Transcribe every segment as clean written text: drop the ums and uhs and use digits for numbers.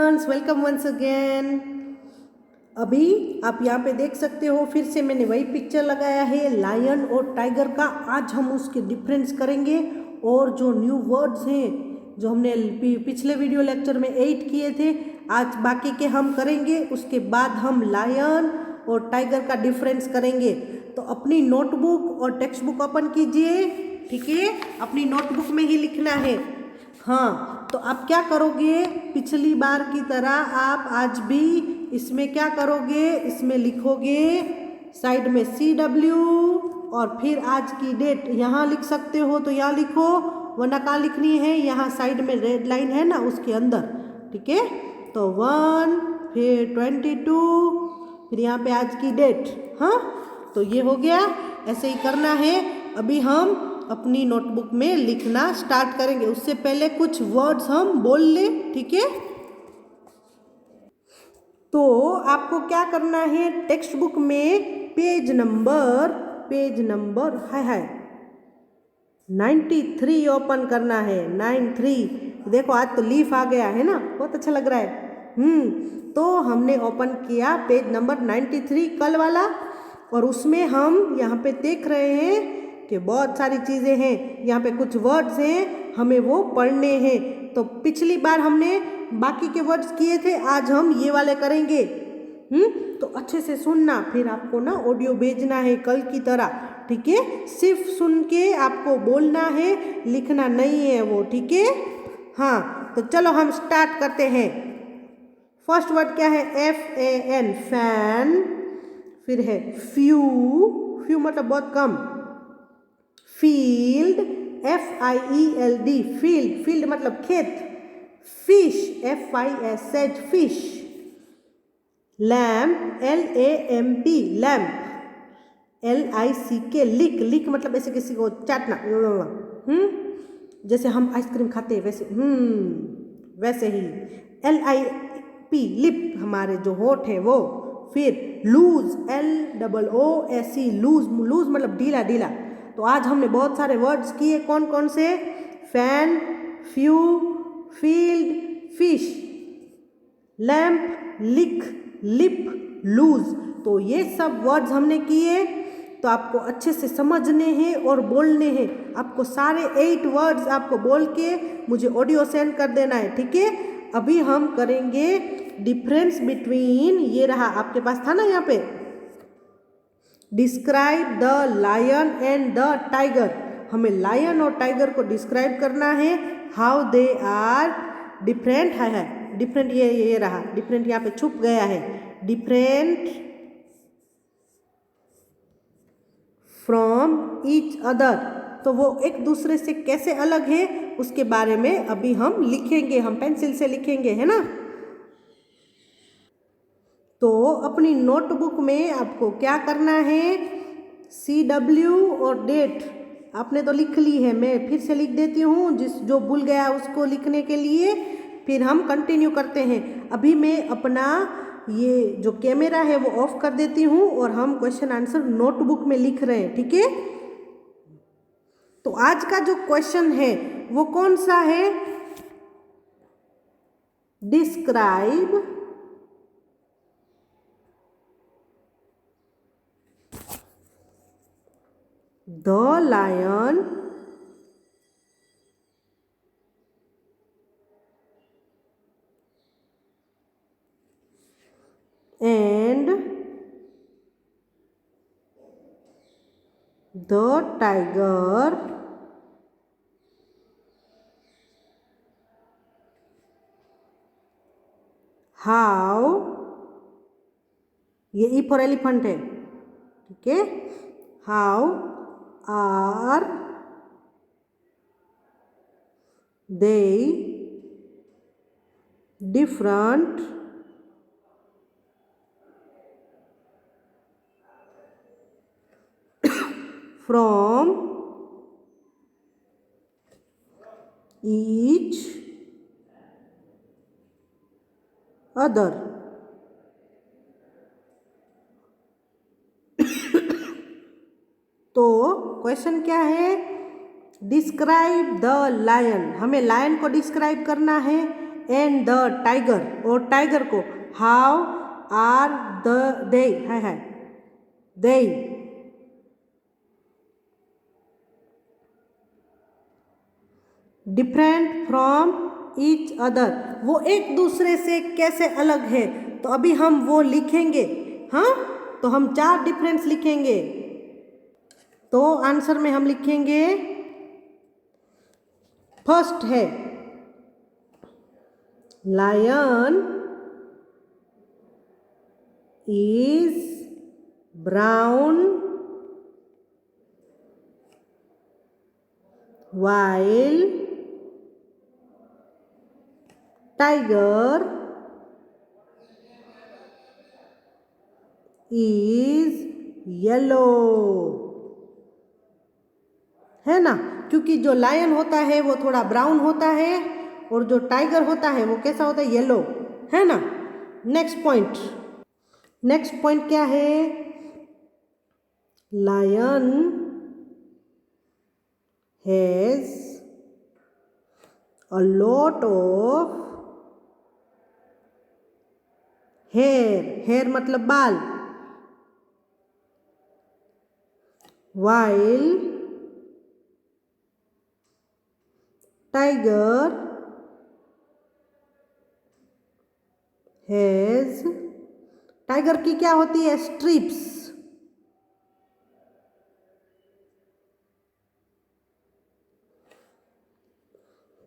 Welcome once again. अभी आप यहाँ पे देख सकते हो, फिर से मैंने वही पिक्चर लगाया है लायन और टाइगर का। आज हम उसके डिफरेंस करेंगे और जो न्यू वर्ड्स हैं जो हमने पिछले वीडियो लेक्चर में 8 किए थे, आज बाकी के हम करेंगे। उसके बाद हम लायन और टाइगर का डिफरेंस करेंगे। तो अपनी नोटबुक और टेक्स्ट बुक ओपन कीजिए, ठीक है। अपनी नोटबुक में ही लिखना है। हाँ, तो आप क्या करोगे, पिछली बार की तरह आप आज भी इसमें क्या करोगे, इसमें लिखोगे साइड में CW और फिर आज की डेट यहाँ लिख सकते हो तो यहाँ लिखो, वरना कहाँ लिखनी है, यहाँ साइड में रेड लाइन है ना उसके अंदर, ठीक है। तो 1 फिर 22 फिर यहाँ पे आज की डेट। हाँ, तो ये हो गया। ऐसे ही करना है। अभी हम अपनी नोटबुक में लिखना स्टार्ट करेंगे। उससे पहले कुछ वर्ड्स हम बोल लें, ठीक है। तो आपको क्या करना है, टेक्स्ट बुक में पेज नंबर है 93 ओपन करना है। 93 देखो, आज तो लीफ आ गया है ना, बहुत अच्छा लग रहा है। तो हमने ओपन किया पेज नंबर 93 कल वाला, और उसमें हम यहाँ पे देख रहे हैं कि बहुत सारी चीज़ें हैं। यहाँ पे कुछ वर्ड्स हैं, हमें वो पढ़ने हैं। तो पिछली बार हमने बाकी के वर्ड्स किए थे, आज हम ये वाले करेंगे। तो अच्छे से सुनना, फिर आपको ना ऑडियो भेजना है कल की तरह, ठीक है। सिर्फ सुन के आपको बोलना है, लिखना नहीं है वो, ठीक है। हाँ, तो चलो हम स्टार्ट करते हैं। फर्स्ट वर्ड क्या है, FAN फैन। फिर है फ्यू मतलब बहुत कम। फील्ड FIELD फील्ड मतलब खेत। Fish FISH fish. Lamp LAMP lamp. LICK लिक मतलब ऐसे किसी को चाटना। जैसे हम आइसक्रीम खाते हैं वैसे ही। LIP लिप हमारे जो होठ है वो। फिर लूज LOOSE लूज मतलब ढीला। तो आज हमने बहुत सारे वर्ड्स किए, कौन कौन से, fan, few, field, fish, lamp, lip, loose. तो ये सब वर्ड्स हमने किए। तो आपको अच्छे से समझने हैं और बोलने हैं। आपको सारे 8 वर्ड्स आपको बोल के मुझे ऑडियो सेंड कर देना है, ठीक है। अभी हम करेंगे डिफरेंस बिटवीन, ये रहा आपके पास था ना यहाँ पे, describe the lion and the tiger. हमें लायन और टाइगर को डिस्क्राइब करना है, हाउ दे आर डिफरेंट है डिफरेंट। ये रहा डिफरेंट, यहाँ पे छुप गया है। डिफरेंट फ्रॉम ईच अदर, तो वो एक दूसरे से कैसे अलग है उसके बारे में अभी हम लिखेंगे, हम पेंसिल से लिखेंगे, है ना। तो अपनी नोटबुक में आपको क्या करना है, CW और डेट आपने तो लिख ली है, मैं फिर से लिख देती हूँ, जो भूल गया उसको लिखने के लिए। फिर हम कंटिन्यू करते हैं। अभी मैं अपना ये जो कैमरा है वो ऑफ कर देती हूँ और हम क्वेश्चन आंसर नोटबुक में लिख रहे हैं, ठीक है। तो आज का जो क्वेश्चन है वो कौन सा है, describe the lion and the tiger how, ये E फॉर एलिफेंट है, ठीक है। How are they different from each other। तो क्वेश्चन क्या है, डिस्क्राइब द लायन, हमें लायन को डिस्क्राइब करना है, एंड द टाइगर, और टाइगर को हाउ आर दे है they different from each other, वो एक दूसरे से कैसे अलग है। तो अभी हम वो लिखेंगे, हाँ, तो हम 4 डिफरेंस लिखेंगे। तो आंसर में हम लिखेंगे, फर्स्ट है lion is brown while tiger is yellow, है ना, क्योंकि जो लायन होता है वो थोड़ा ब्राउन होता है और जो टाइगर होता है वो कैसा होता है, येलो, है ना। नेक्स्ट पॉइंट क्या है, lion has a lot of hair मतलब बाल, while tiger has, टाइगर की क्या होती है, स्ट्रिप्स।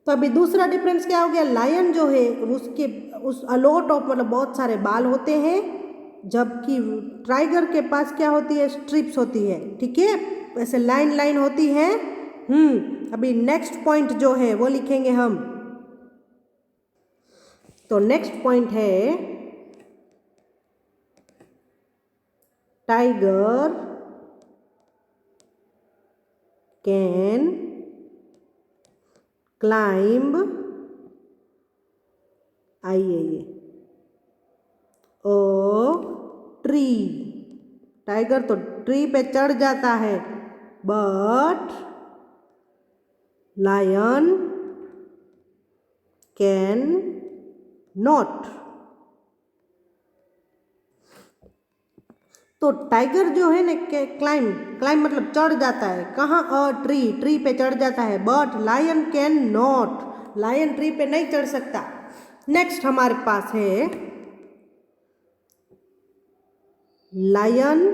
तो अभी दूसरा डिफरेंस क्या हो गया, लायन जो है उसके उस अलॉट ऑफ मतलब बहुत सारे बाल होते हैं, जबकि टाइगर के पास क्या होती है, स्ट्रिप्स होती है, ठीक है, ऐसे लाइन होती है। अभी नेक्स्ट पॉइंट जो है वो लिखेंगे हम। तो नेक्स्ट पॉइंट है टाइगर कैन क्लाइंब, आइए ओ ट्री, टाइगर तो ट्री पे चढ़ जाता है, बट लायन कैन नॉट। तो टाइगर जो है ना क्लाइम मतलब चढ़ जाता है, कहाँ, ट्री पे चढ़ जाता है, but lion can not, lion tree पे नहीं चढ़ सकता। नेक्स्ट हमारे पास है लायन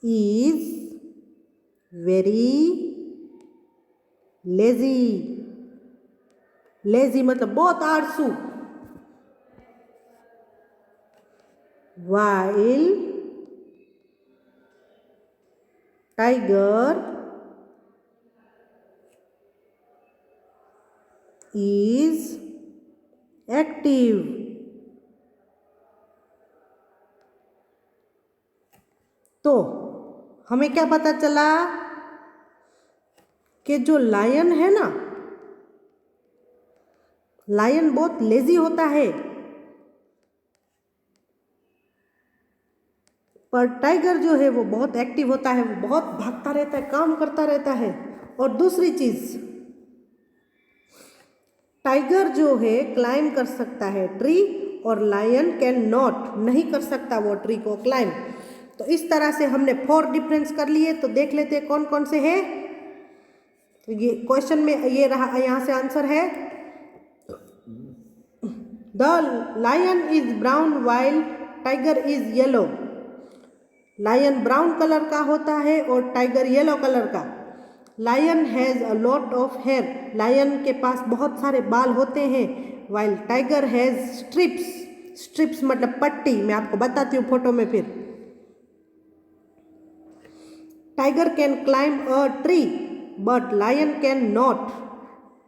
इज वेरी लेजी मतलब बहुत आलसू, while tiger is active। तो हमें क्या पता चला कि जो लायन है ना, लायन बहुत लेजी होता है, पर टाइगर जो है वो बहुत एक्टिव होता है, वो बहुत भागता रहता है, काम करता रहता है। और दूसरी चीज, टाइगर जो है क्लाइम कर सकता है ट्री, और लायन कैन नॉट, नहीं कर सकता वो ट्री को क्लाइम। तो इस तरह से हमने 4 डिफरेंस कर लिए। तो देख लेते हैं कौन कौन से हैं। तो ये क्वेश्चन में ये रहा, यहाँ से आंसर है, the lion is brown while tiger is yellow. Lion brown colour का होता है और टाइगर येलो कलर का। Lion has a lot of hair, lion के पास बहुत सारे बाल होते हैं, वाइल टाइगर हैज़ स्ट्रिप्स मतलब पट्टी, मैं आपको बताती हूँ फोटो में फिर। Tiger can climb a tree but lion can not,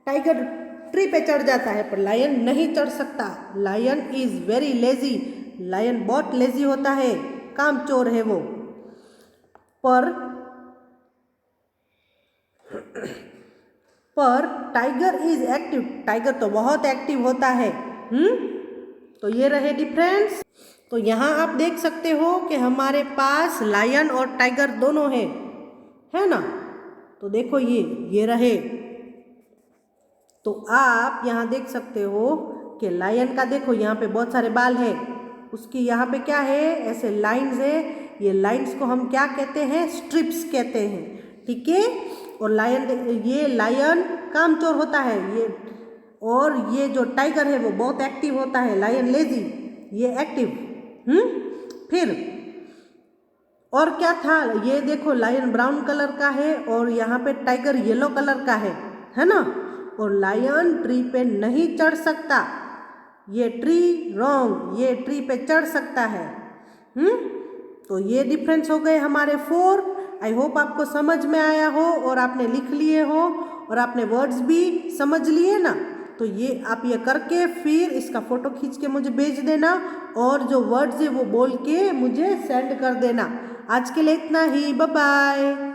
tiger tree पे चढ़ जाता है पर लायन नहीं चढ़ सकता। Lion is very lazy, lion बहुत लेजी होता है, कामचोर है वो। पर टाइगर इज एक्टिव, टाइगर तो बहुत एक्टिव होता है। तो ये रहे डिफरेंस। तो यहाँ आप देख सकते हो कि हमारे पास लायन और टाइगर दोनों है ना। तो देखो ये रहे, तो आप यहाँ देख सकते हो कि लायन का देखो यहाँ पे बहुत सारे बाल है, उसकी यहाँ पे क्या है, ऐसे लाइंस है। ये लाइंस को हम क्या कहते हैं, स्ट्रिप्स कहते हैं, ठीक है। और ये लायन कामचोर होता है ये, और ये जो टाइगर है वो बहुत एक्टिव होता है। लायन लेजी, ये एक्टिव। फिर और क्या था, ये देखो लायन ब्राउन कलर का है और यहाँ पे टाइगर येलो कलर का है ना। और लायन ट्री पे नहीं चढ़ सकता, ये ट्री रॉन्ग, ये ट्री पे चढ़ सकता है। तो ये डिफरेंस हो गए हमारे 4। आई होप आपको समझ में आया हो और आपने लिख लिए हो और आपने वर्ड्स भी समझ लिए ना। तो ये आप ये करके फिर इसका फोटो खींच के मुझे भेज देना और जो वर्ड्स है वो बोल के मुझे सेंड कर देना। आज के लिए इतना ही, बाय बाय।